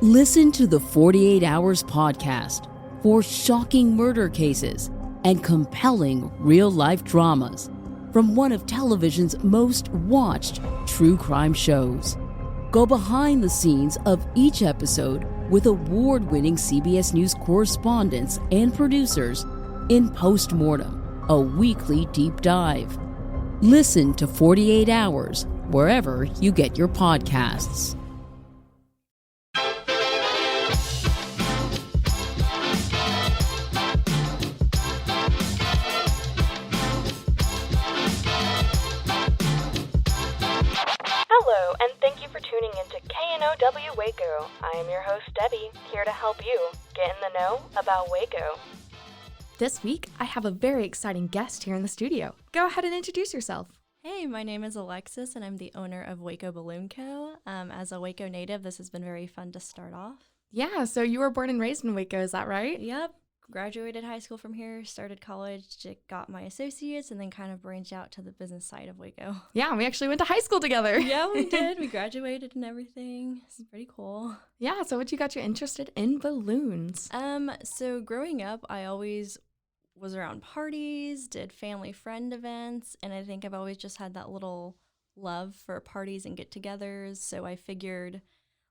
Listen to the 48 Hours podcast for shocking murder cases and compelling real-life dramas from one of television's most watched true crime shows. Go behind the scenes of each episode with award-winning CBS News correspondents and producers in Postmortem, a weekly deep dive. Listen to 48 Hours wherever you get your podcasts. Hello, and thank you for tuning into KNOW Waco. I am your host, Debbie, here to help you get in the know about Waco. This week, I have a very exciting guest here in the studio. Go ahead and introduce yourself. Hey, my name is Alexis, and I'm the owner of Waco Balloon Co. As a Waco native, this has been very fun to start off. Yeah, so you were born and raised in Waco, is that right? Yep. Graduated high school from here, started college, got my associates, and then kind of branched out to the business side of Waco. Yeah, we actually went to high school together. Yeah, we did. We graduated and everything. It's pretty cool. Yeah, so what you got you interested in balloons? So growing up, I always was around parties, did family friend events, and I think I've always just had that little love for parties and get-togethers. So I figured,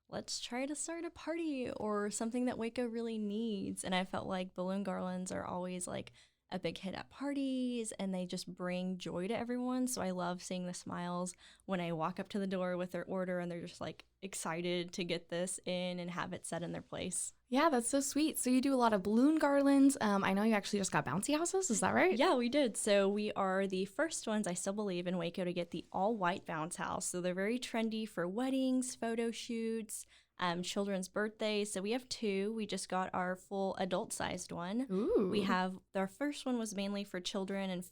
let's try to start a party or something that Waco really needs. And I felt like balloon garlands are always like a big hit at parties, and they just bring joy to everyone. So I love seeing the smiles when I walk up to the door with their order and they're just like excited to get this in and have it set in their place. Yeah, that's so sweet. So you do a lot of balloon garlands. I know you actually just got bouncy houses. Is that right? Yeah, we did. So we are the first ones, I still believe, in Waco to get the all-white bounce house. So they're very trendy for weddings, photo shoots, children's birthdays. So we have two. We just got our full adult-sized one. Ooh. We have, our first one was mainly for children and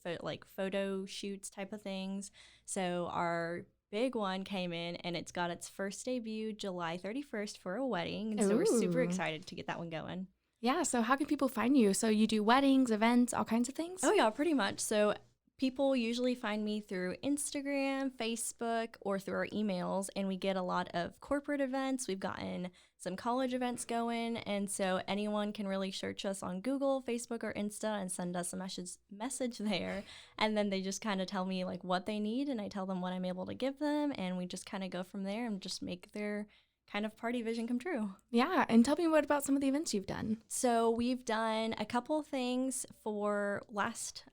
photo shoots type of things. So our big one came in, and it's got its first debut July 31st for a wedding. And so we're super excited to get that one going. Yeah, so how can people find you? So you do weddings, events, all kinds of things? Oh, yeah, pretty much. So people usually find me through Instagram, Facebook, or through our emails, and we get a lot of corporate events. We've gotten some college events going, and so anyone can really search us on Google, Facebook, or Insta and send us a message there, and then they just kind of tell me like what they need, and I tell them what I'm able to give them, and we just kind of go from there and just make their kind of party vision come true. Yeah, and tell me what about some of the events you've done. So we've done a couple of things for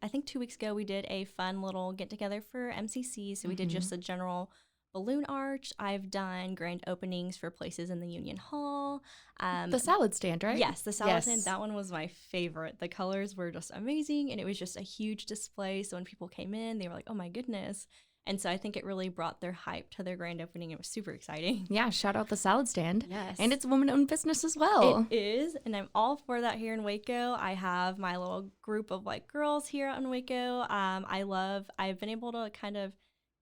I think 2 weeks ago, we did a fun little get-together for MCC. So we did just a general balloon arch. I've done grand openings for places in the Union Hall. The salad stand, right? Yes, the salad stand. That one was my favorite. The colors were just amazing, and it was just a huge display. So when people came in, they were like, oh my goodness. And so I think it really brought their hype to their grand opening. It was super exciting. Yeah, shout out the salad stand. Yes. And it's a woman-owned business as well. It is, and I'm all for that here in Waco. I have my little group of like girls here out in Waco. I've been able to kind of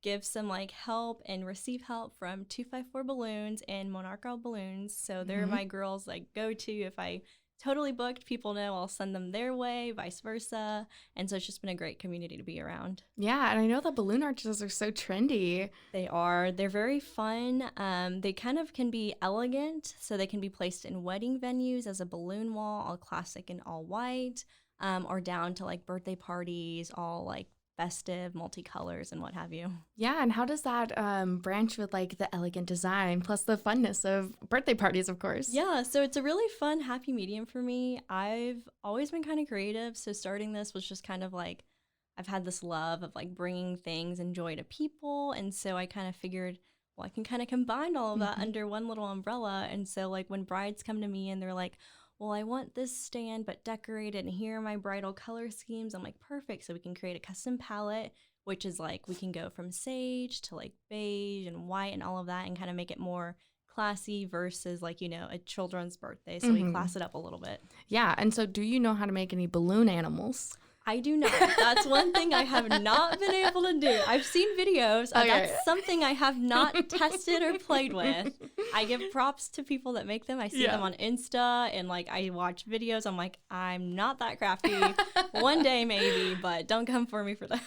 give some like help and receive help from 254 Balloons and Monarchal Balloons. So they're my girls like go-to if I totally booked. People know I'll send them their way, vice versa. And so it's just been a great community to be around. Yeah, and I know the balloon arches are so trendy. They are. They're very fun. They kind of can be elegant, so they can be placed in wedding venues as a balloon wall, all classic and all white, or down to like birthday parties, all like festive, multicolors, and what have you. Yeah, and how does that branch with like the elegant design plus the funness of birthday parties, of course? Yeah, so it's a really fun, happy medium for me. I've always been kind of creative, so starting this was just kind of like, I've had this love of like bringing things and joy to people, and so I kind of figured, well, I can kind of combine all of that under one little umbrella. And so like when brides come to me and they're like, well, I want this stand but decorated, and here are my bridal color schemes. I'm like, perfect. So we can create a custom palette, which is like we can go from sage to like beige and white and all of that, and kind of make it more classy versus like, you know, a children's birthday. So we class it up a little bit. Yeah. And so do you know how to make any balloon animals? I do not. That's one thing I have not been able to do. I've seen videos. That's something I have not tested or played with. I give props to people that make them. I see them on Insta and like I watch videos. I'm like, I'm not that crafty. One day maybe, but don't come for me for those.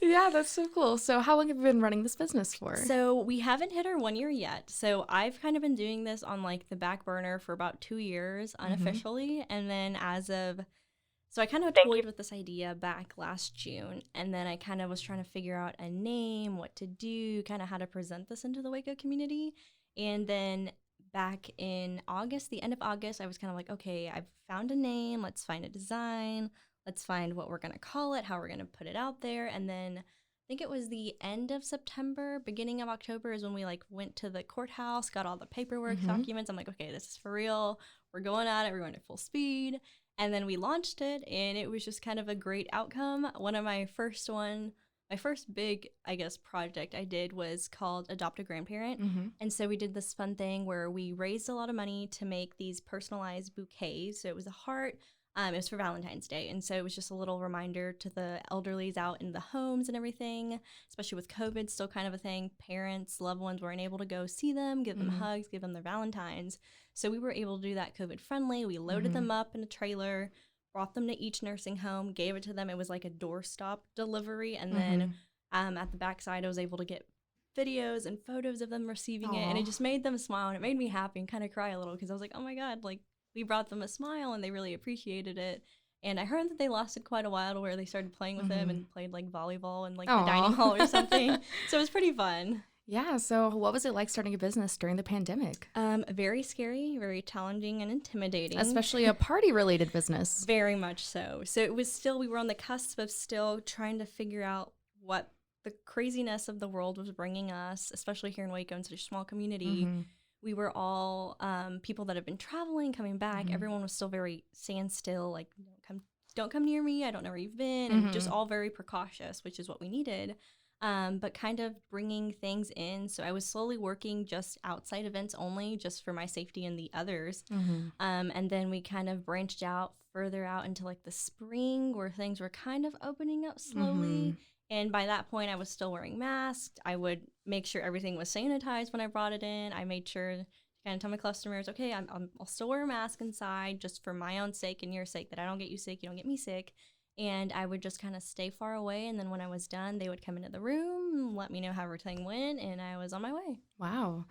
Yeah, that's so cool. So how long have you been running this business for? So we haven't hit our 1 year yet. So I've kind of been doing this on like the back burner for about 2 years unofficially. And then so I kind of toyed with this idea back last June, and then I kind of was trying to figure out a name, what to do, kind of how to present this into the Waco community. And then back in August, the end of August, I was kind of like, okay, I've found a name. Let's find a design. Let's find what we're going to call it, how we're going to put it out there. And then I think it was the end of September, beginning of October is when we like went to the courthouse, got all the paperwork, documents. I'm like, okay, this is for real. We're going at it. We're going at full speed. And then we launched it, and it was just kind of a great outcome. My first big, I guess, project I did was called Adopt a Grandparent. And so we did this fun thing where we raised a lot of money to make these personalized bouquets. So it was a heart. It was for Valentine's Day. And so it was just a little reminder to the elderlies out in the homes and everything, especially with COVID still kind of a thing. Parents, loved ones weren't able to go see them, give them hugs, give them their Valentines. So we were able to do that COVID friendly. We loaded them up in a trailer, brought them to each nursing home, gave it to them. It was like a doorstop delivery. And then at the backside, I was able to get videos and photos of them receiving it. And it just made them smile. And it made me happy and kind of cry a little because I was like, oh my God, like we brought them a smile and they really appreciated it. And I heard that they lasted quite a while to where they started playing with them and played like volleyball in like the dining hall or something. So it was pretty fun. Yeah. So what was it like starting a business during the pandemic? Very scary, very challenging and intimidating. Especially a party-related business. Very much so. So it was still, we were on the cusp of still trying to figure out what the craziness of the world was bringing us, especially here in Waco in such a small community. We were all people that have been traveling, coming back. Everyone was still very standstill, like, don't come near me. I don't know where you've been. And just all very precautious, which is what we needed. But kind of bringing things in. So I was slowly working just outside events only, just for my safety and the others. And then we kind of branched out further out into like the spring where things were kind of opening up slowly. And by that point, I was still wearing masks. I would make sure everything was sanitized when I brought it in. I made sure to kind of tell my customers, okay, I'll still wear a mask inside just for my own sake and your sake, that I don't get you sick, you don't get me sick. And I would just kind of stay far away. And then when I was done, they would come into the room, let me know how everything went, and I was on my way. Wow.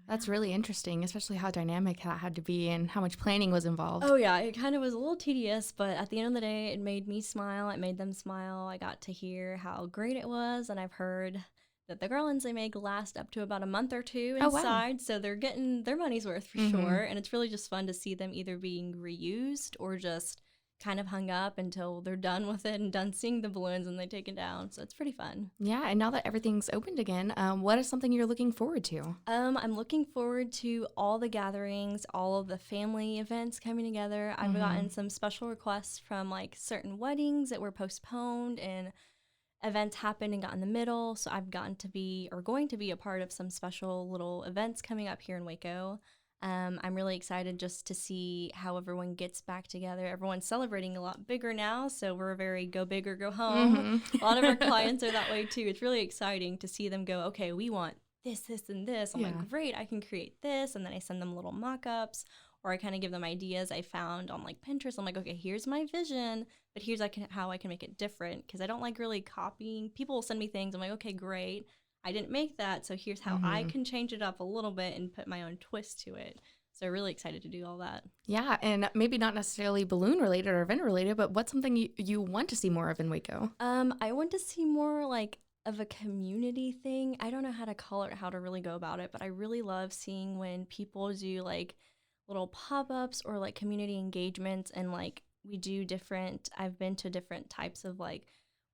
That's really interesting, especially how dynamic that had to be and how much planning was involved. Oh, yeah. It kind of was a little tedious, but at the end of the day, it made me smile. It made them smile. I got to hear how great it was, and I've heard that the garlands they make last up to about a month or two inside, so they're getting their money's worth for sure. And it's really just fun to see them either being reused or just kind of hung up until they're done with it and done seeing the balloons and they take it down. So it's pretty fun. Yeah, and now that everything's opened again, what is something you're looking forward to? I'm looking forward to all the gatherings, all of the family events coming together. I've gotten some special requests from like certain weddings that were postponed and events happened and got in the middle. So I've gotten to be or going to be a part of some special little events coming up here in Waco. I'm really excited just to see how everyone gets back together. Everyone's celebrating a lot bigger now, so we're very go big or go home. A lot of our clients are that way too. It's really exciting to see them go, okay, we want this, this, and this. I'm like, great, I can create this. And then I send them little mock-ups, or I kind of give them ideas I found on like Pinterest. I'm like, okay, here's my vision, but here's how I can make it different, because I don't like really copying. People will send me things. I'm like, okay, great. I didn't make that, so here's how I can change it up a little bit and put my own twist to it. So really excited to do all that. Yeah, and maybe not necessarily balloon related or event related, but what's something you want to see more of in Waco? I want to see more like of a community thing. I don't know how to call it, how to really go about it, but I really love seeing when people do like little pop-ups or like community engagements, and like we do different, I've been to different types of like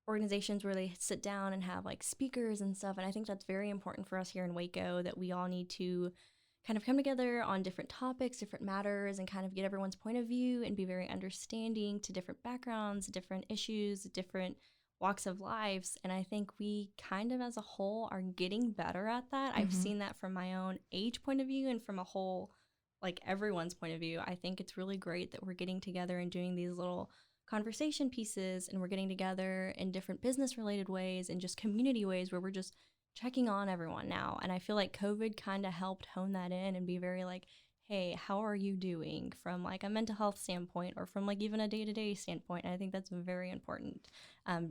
organizations where they sit down and have like speakers and stuff. And I think that's very important for us here in Waco, that we all need to kind of come together on different topics, different matters, and kind of get everyone's point of view and be very understanding to different backgrounds, different issues, different walks of lives. And I think we kind of as a whole are getting better at that. I've seen that from my own age point of view and from a whole, like everyone's point of view. I think it's really great that we're getting together and doing these little conversation pieces, and we're getting together in different business related ways and just community ways where we're just checking on everyone now. And I feel like COVID kind of helped hone that in and be very like, hey, how are you doing from like a mental health standpoint or from like even a day-to-day standpoint? And I think that's very important.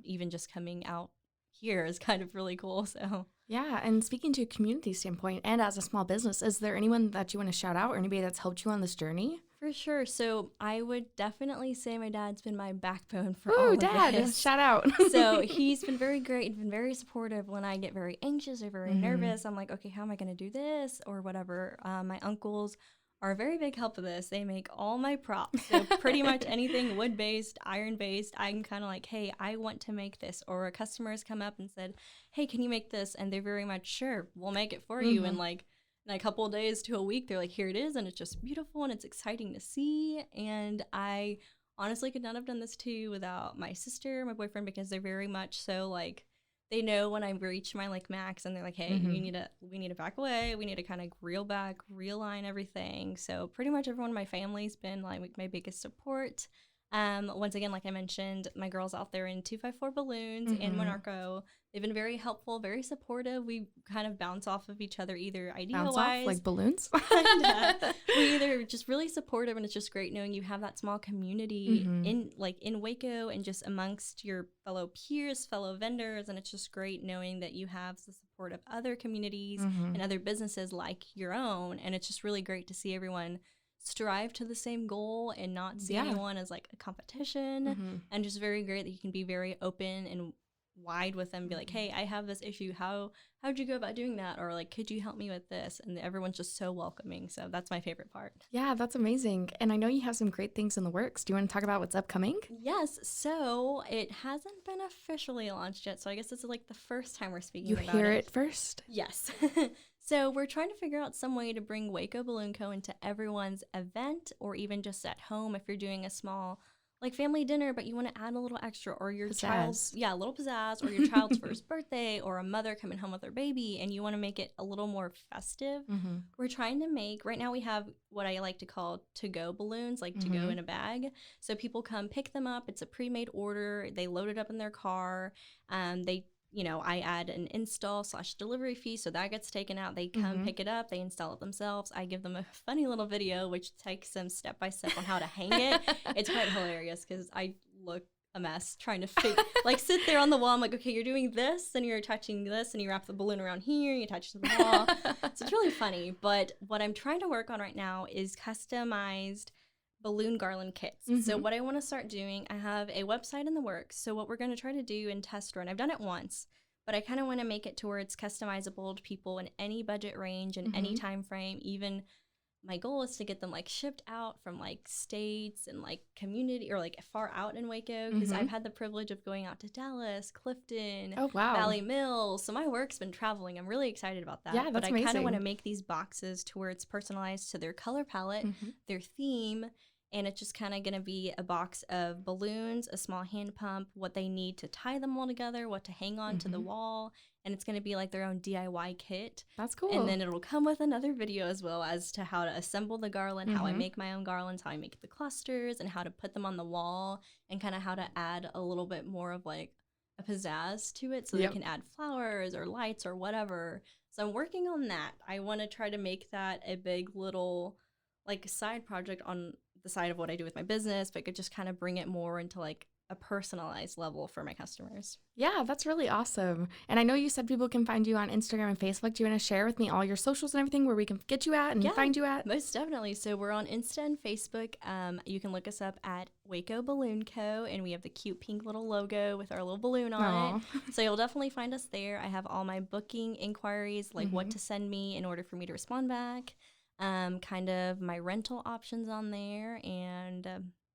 Even just coming out here is kind of really cool. So Yeah, and speaking to a community standpoint and as a small business, is there anyone that you want to shout out or anybody that's helped you on this journey? for sure. So I would definitely say my dad's been my backbone for all Ooh, of Dad, this. shout out. So he's been very great and been very supportive when I get very anxious or very Mhm. nervous. I'm like, okay, how am I going to do this or whatever? My uncles are a very big help with this. They make all my props. So pretty much anything wood-based, iron-based, I'm kind of like, hey, I want to make this. Or a customer has come up and said, hey, can you make this? And they're very much, sure, we'll make it for you. And like in a couple of days to a week, they're like, here it is. And it's just beautiful and it's exciting to see. And I honestly could not have done this too without my sister, my boyfriend, because they're very much so like, they know when I reach my like max and they're like, hey, we need to back away. We need to kind of reel back, realign everything. So pretty much everyone in my family's been like my biggest support. Once again, like I mentioned, my girls out there in 254 Balloons and Monarco, they've been very helpful, very supportive. We kind of bounce off of each other, either Bounce idea-wise. off like balloons? Kinda. We either just really supportive, and it's just great knowing you have that small community in Waco and just amongst your fellow peers, fellow vendors, and it's just great knowing that you have the support of other communities and other businesses like your own, and it's just really great to see everyone strive to the same goal and not see anyone as like a competition, and just very great that you can be very open and wide with them, be like, hey, I have this issue, how'd you go about doing that, or like, could you help me with this? And everyone's just so welcoming. So that's my favorite part. Yeah, that's amazing. And I know you have some great things in the works. Do you want to talk about what's upcoming? Yes, so it hasn't been officially launched yet, so I guess this is like the first time we're speaking You about hear it first? Yes. So we're trying to figure out some way to bring Waco Balloon Co. into everyone's event, or even just at home if you're doing a small like family dinner, but you want to add a little extra, or your child's, a little pizzazz, or your child's first birthday, or a mother coming home with their baby, and you want to make it a little more festive. We're trying to make, right now we have what I like to call to-go balloons, like to go in a bag. So people come pick them up. It's a pre-made order. They load it up in their car. I add an install/delivery fee, so that gets taken out. They come pick it up, they install it themselves. I give them a funny little video which takes them step by step on how to hang it. It's quite hilarious because I look a mess trying to sit there on the wall. I'm like, okay, you're doing this, and you're attaching this, and you wrap the balloon around here, you attach it to the wall. So it's really funny. But what I'm trying to work on right now is customized balloon garland kits. So what I want to start doing, I have a website in the works. So what we're going to try to do and test run, I've done it once, but I kind of want to make it to where it's customizable to people in any budget range and any time frame. Even my goal is to get them like shipped out from like states and like community or like far out in Waco, because I've had the privilege of going out to Dallas, Clifton, Valley Mills. So my work's been traveling. I'm really excited about that. Yeah, that's amazing. But I kind of want to make these boxes to where it's personalized to their color palette, their theme, and it's just kind of going to be a box of balloons, a small hand pump, what they need to tie them all together, what to hang on to the wall, and it's going to be like their own DIY kit. That's cool. And then it'll come with another video as well as to how to assemble the garland, how I make my own garlands, how I make the clusters, and how to put them on the wall, and kind of how to add a little bit more of like a pizzazz to it so they can add flowers or lights or whatever. So I'm working on that. I want to try to make that a big little like side project on the side of what I do with my business, but could just kind of bring it more into like a personalized level for my customers. Yeah, that's really awesome. And I know you said people can find you on Instagram and Facebook. Do you want to share with me all your socials and everything where we can get you at and find you at? Most definitely. So we're on Insta and Facebook. You can look us up at Waco Balloon Co. And we have the cute pink little logo with our little balloon on it. So you'll definitely find us there. I have all my booking inquiries, like what to send me in order for me to respond back. Kind of my rental options on there, and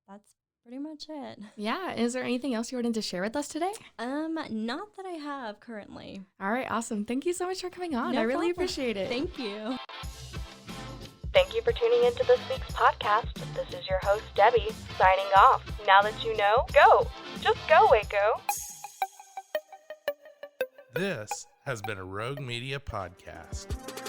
that's pretty much it. Yeah. Is there anything else you wanted to share with us today? Not that I have currently. All right, awesome. Thank you so much for coming on. No I really problem. appreciate it. Thank you. Thank you for tuning into this week's podcast. This is your host, Debbie, signing off. Now that you know, go! Just go, Waco! This has been a Rogue Media podcast.